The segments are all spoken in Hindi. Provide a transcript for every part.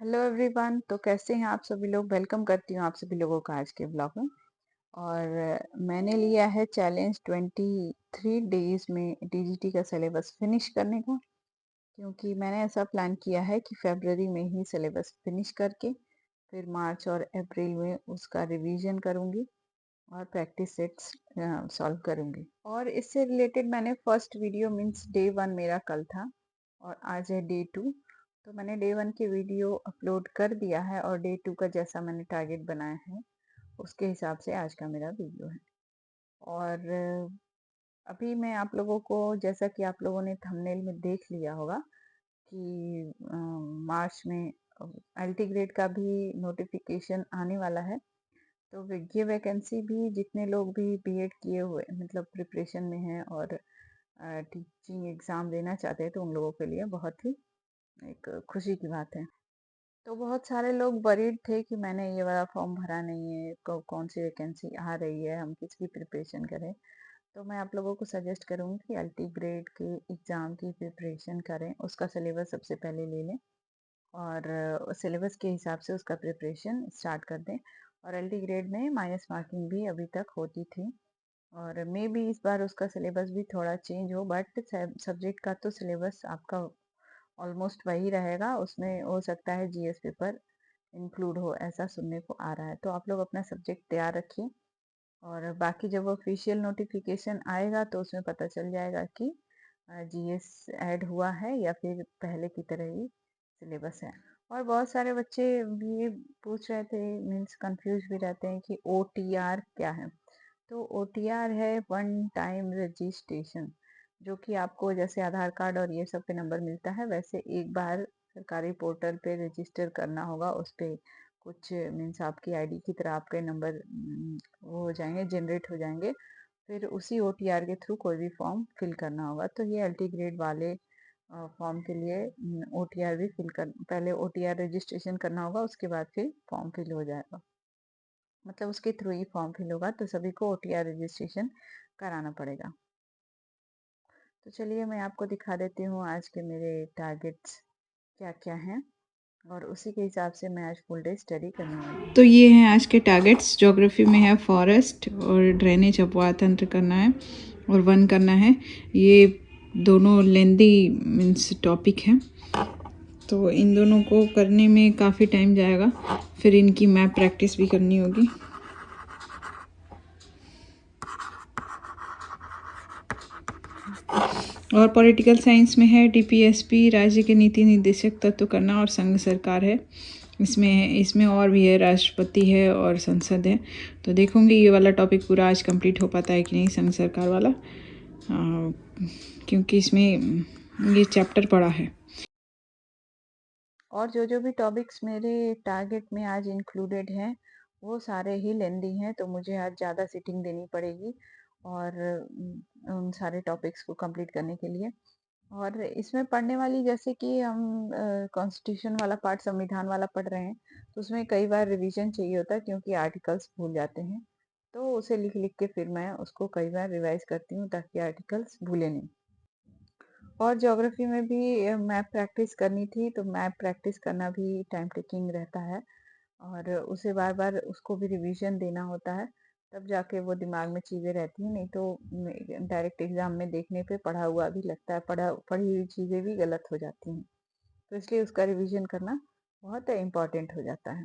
Hello everyone. तो कैसे हैं आप सभी लोग। वेलकम करती हूँ आप सभी लोगों का आज के ब्लॉग में। और मैंने लिया है चैलेंज 23 डेज में टीजीटी का सिलेबस फिनिश करने का। क्योंकि मैंने ऐसा प्लान किया है कि फरवरी में ही सिलेबस फिनिश करके फिर मार्च और अप्रैल में उसका रिवीजन करूँगी और प्रैक्टिस सेट्स सॉल्व करूँगी। और इससे रिलेटेड मैंने फर्स्ट वीडियो मीन्स डे 1 मेरा कल था और आज है डे 2। तो मैंने डे 1 की वीडियो अपलोड कर दिया है और डे 2 का जैसा मैंने टारगेट बनाया है उसके हिसाब से आज का मेरा वीडियो है। और अभी मैं आप लोगों को, जैसा कि आप लोगों ने थंबनेल में देख लिया होगा कि मार्च में एलटी ग्रेड का भी नोटिफिकेशन आने वाला है। तो ये वैकेंसी भी जितने लोग भी बीएड किए हुए मतलब प्रिपरेशन में हैं और टीचिंग एग्ज़ाम देना चाहते हैं तो उन लोगों के लिए बहुत ही एक खुशी की बात है। तो बहुत सारे लोग वरीड थे कि मैंने ये वाला फॉर्म भरा नहीं है, कौन सी वैकेंसी आ रही है, हम किसकी प्रिपरेशन करें। तो मैं आप लोगों को सजेस्ट करूँगी कि अल्टी ग्रेड के एग्ज़ाम की प्रिपरेशन करें, उसका सिलेबस सबसे पहले ले लें और सिलेबस के हिसाब से उसका प्रिपरेशन स्टार्ट कर दें। और एलटी ग्रेड में माइनस मार्किंग भी अभी तक होती थी और मे बी इस बार उसका सिलेबस भी थोड़ा चेंज हो, बट सब्जेक्ट का तो सिलेबस आपका ऑलमोस्ट वही रहेगा। उसमें हो सकता है जीएस पेपर इंक्लूड हो, ऐसा सुनने को आ रहा है। तो आप लोग अपना सब्जेक्ट तैयार रखिए और बाकी जब ऑफिशियल नोटिफिकेशन आएगा तो उसमें पता चल जाएगा कि जीएस ऐड हुआ है या फिर पहले की तरह ही सिलेबस है। और बहुत सारे बच्चे भी पूछ रहे थे, मीन्स कंफ्यूज भी रहते हैं कि ओटीआर क्या है। तो ओटीआर है वन टाइम रजिस्ट्रेशन, जो कि आपको जैसे आधार कार्ड और ये सब पे नंबर मिलता है वैसे एक बार सरकारी पोर्टल पे रजिस्टर करना होगा। उस पे कुछ मीन्स आपकी आईडी की तरह आपके नंबर वो हो जाएंगे, जनरेट हो जाएंगे। फिर उसी ओटीआर के थ्रू कोई भी फॉर्म फिल करना होगा। तो ये एलटी ग्रेड वाले फॉर्म के लिए ओटीआर भी फिल कर, पहले ओटीआर रजिस्ट्रेशन करना होगा, उसके बाद फिर फॉर्म फिल हो जाएगा। मतलब उसके थ्रू ही फॉर्म फिल होगा, तो सभी को ओटीआर रजिस्ट्रेशन कराना पड़ेगा। तो चलिए मैं आपको दिखा देती हूँ आज के मेरे टारगेट्स क्या क्या हैं और उसी के हिसाब से मैं आज फुल डे स्टडी करने वाली हूँ। तो ये हैं आज के टारगेट्स। ज्योग्राफी में है फॉरेस्ट और ड्रेनेज अपवाह तंत्र करना है और वन करना है। ये दोनों लेंदी मीन्स टॉपिक हैं, तो इन दोनों को करने में काफ़ी टाइम जाएगा। फिर इनकी मैप प्रैक्टिस भी करनी होगी। और पॉलिटिकल साइंस में है डीपीएसपी, राज्य के नीति निर्देशक तत्व करना और संघ सरकार है। इसमें और भी है, राष्ट्रपति है और संसद है। तो देखूंगी ये वाला टॉपिक पूरा आज कंप्लीट हो पाता है कि नहीं, संघ सरकार वाला, क्योंकि इसमें ये चैप्टर पड़ा है। और जो भी टॉपिक्स मेरे टारगेट में आज इंक्लूडेड हैं वो सारे ही लेंदी हैं, तो मुझे आज ज़्यादा सिटिंग देनी पड़ेगी और उन सारे टॉपिक्स को कंप्लीट करने के लिए। और इसमें पढ़ने वाली, जैसे कि हम कॉन्स्टिट्यूशन वाला पार्ट, संविधान वाला पढ़ रहे हैं, तो उसमें कई बार रिवीजन चाहिए होता है क्योंकि आर्टिकल्स भूल जाते हैं। तो उसे लिख लिख के फिर मैं उसको कई बार रिवाइज करती हूँ ताकि आर्टिकल्स भूले नहीं। और ज्योग्राफी में भी मैप प्रैक्टिस करनी थी, तो मैप प्रैक्टिस करना भी टाइम टेकिंग रहता है और उसे बार बार उसको भी रिवीजन देना होता है, तब जाके वो दिमाग में चीज़ें रहती हैं। नहीं तो डायरेक्ट एग्जाम में देखने पे पढ़ा हुआ भी लगता है, पढ़ी हुई चीज़ें भी गलत हो जाती हैं। तो इसलिए उसका रिवीजन करना बहुत इम्पोर्टेंट हो जाता है।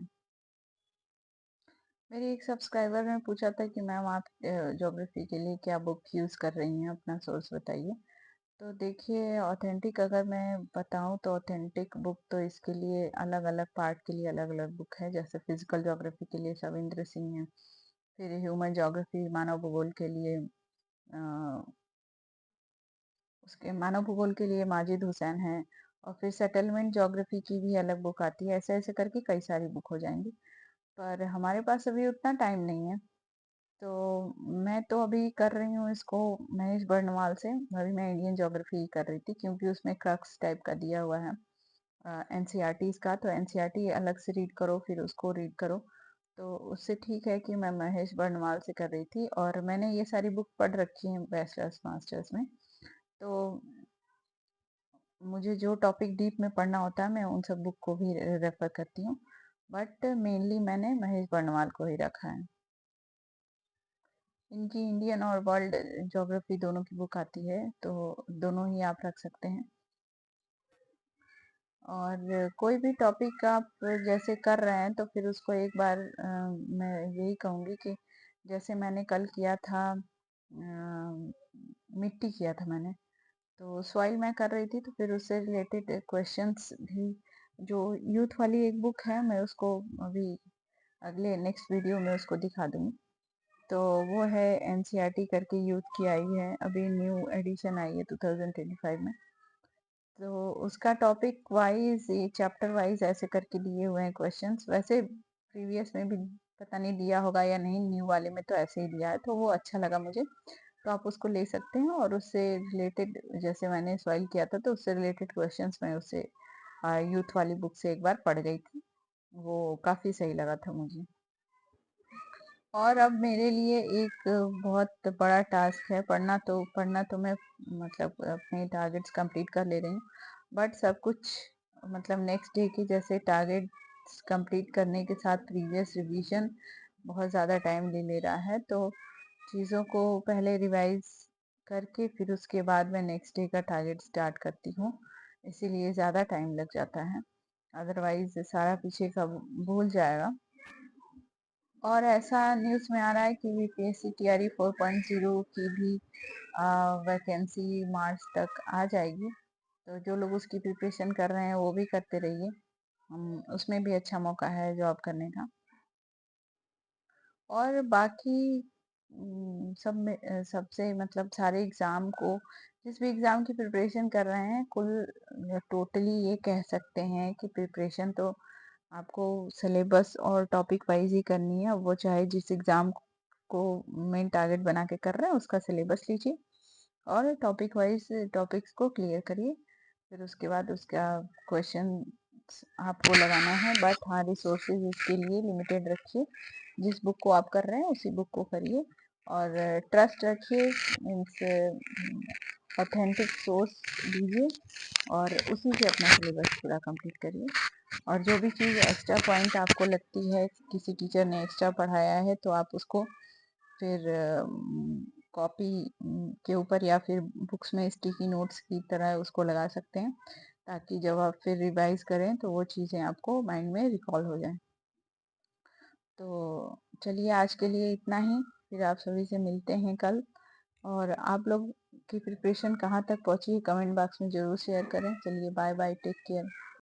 मेरी एक सब्सक्राइबर ने पूछा था कि मैम आप ज्योग्राफी के लिए क्या बुक यूज़ कर रही हैं, अपना सोर्स बताइए। तो देखिए, ऑथेंटिक अगर मैं बताऊं तो ऑथेंटिक बुक तो इसके लिए अलग अलग पार्ट के लिए अलग अलग बुक है। जैसे फिजिकल ज्योग्राफी के लिए शविंद्र सिंह है, फिर ह्यूमन ज्योग्राफी मानव भूगोल के लिए उसके मानव भूगोल के लिए माजिद हुसैन है, और फिर सेटलमेंट ज्योग्राफी की भी अलग बुक आती है। ऐसे ऐसे करके कई सारी बुक हो जाएंगी, पर हमारे पास अभी उतना टाइम नहीं है। तो मैं तो अभी कर रही हूँ इसको महेश बर्नवाल से। अभी मैं इंडियन ज्योग्राफी कर रही थी क्योंकि उसमें क्रक्स टाइप का दिया हुआ है एनसीईआरटीज का। तो एनसीईआरटी अलग से रीड करो फिर उसको रीड करो, तो उससे ठीक है कि मैं महेश बर्नवाल से कर रही थी। और मैंने ये सारी बुक पढ़ रखी है बैचलर्स मास्टर्स में। तो मुझे जो टॉपिक डीप में पढ़ना होता है मैं उन सब बुक को भी रेफर करती हूँ, बट मेनली मैंने महेश बर्णवाल को ही रखा है। इनकी इंडियन और वर्ल्ड ज्योग्राफी दोनों की बुक आती है, तो दोनों ही आप रख सकते हैं। और कोई भी टॉपिक आप जैसे कर रहे हैं तो फिर उसको एक बार मैं यही कहूँगी कि जैसे मैंने कल किया था, मिट्टी किया था मैंने, तो सॉइल मैं कर रही थी, तो फिर उससे रिलेटेड क्वेश्चंस भी, जो यूथ वाली एक बुक है, मैं उसको अभी अगले नेक्स्ट वीडियो में उसको दिखा दूंगी। तो वो है एनसीईआरटी करके यूथ की आई है, अभी न्यू एडिशन आई है 2025 में। तो उसका टॉपिक वाइज, ये चैप्टर वाइज ऐसे करके दिए हुए हैं क्वेश्चंस। वैसे प्रीवियस में भी पता नहीं दिया होगा या नहीं, न्यू वाले में तो ऐसे ही दिया है, तो वो अच्छा लगा मुझे। तो आप उसको ले सकते हैं और उससे रिलेटेड, जैसे मैंने सॉइल किया था तो उससे रिलेटेड क्वेश्चंस मैं उससे यूथ वाली बुक से एक बार पढ़ गई थी, वो काफ़ी सही लगा था मुझे। और अब मेरे लिए एक बहुत बड़ा टास्क है, पढ़ना तो मैं मतलब अपने टारगेट्स कंप्लीट कर ले रही हूँ, बट सब कुछ मतलब नेक्स्ट डे के जैसे टारगेट्स कंप्लीट करने के साथ प्रीवियस रिवीजन बहुत ज़्यादा टाइम ले ले रहा है, तो चीज़ों को पहले रिवाइज करके फिर उसके बाद मैं नेक्स्ट डे का टारगेट स्टार्ट करती हूँ, इसीलिए ज़्यादा टाइम लग जाता है, अदरवाइज सारा पीछे का भूल जाएगा। और ऐसा न्यूज़ में आ रहा है कि यूपीएससी टीआरई 4.0 की भी वैकेंसी मार्च तक आ जाएगी, तो जो लोग उसकी प्रिपरेशन कर रहे हैं वो भी करते रहिए, उसमें भी अच्छा मौका है जॉब करने का। और बाकी सब में सबसे मतलब सारे एग्ज़ाम को, जिस भी एग्ज़ाम की प्रिपरेशन कर रहे हैं, कुल टोटली ये कह सकते हैं कि प्रिपरेशन तो आपको सिलेबस और टॉपिक वाइज ही करनी है, वो चाहे जिस एग्ज़ाम को मेन टारगेट बना के कर रहे हैं उसका सिलेबस लीजिए और टॉपिक वाइज टॉपिक्स को क्लियर करिए, फिर उसके बाद उसका क्वेश्चन आपको लगाना है, बट हाँ रिसोर्सेज उसके लिए लिमिटेड रखिए, जिस बुक को आप कर रहे हैं उसी बुक को करिए, और ट्रस्ट रखिए, मीन्स ऑथेंटिक सोर्स दीजिए और उसी से अपना सिलेबस पूरा कंप्लीट करिए। और जो भी चीज़ एक्स्ट्रा पॉइंट आपको लगती है, किसी टीचर ने एक्स्ट्रा पढ़ाया है, तो आप उसको फिर कॉपी के ऊपर या फिर बुक्स में स्टिकी नोट्स की तरह उसको लगा सकते हैं, ताकि जब आप फिर रिवाइज करें तो वो चीज़ें आपको माइंड में रिकॉल हो जाएं। तो चलिए आज के लिए इतना ही, फिर आप सभी से मिलते हैं कल। और आप लोग की प्रिपरेशन कहाँ तक पहुँची है कमेंट बॉक्स में ज़रूर शेयर करें। चलिए बाय बाय, टेक केयर।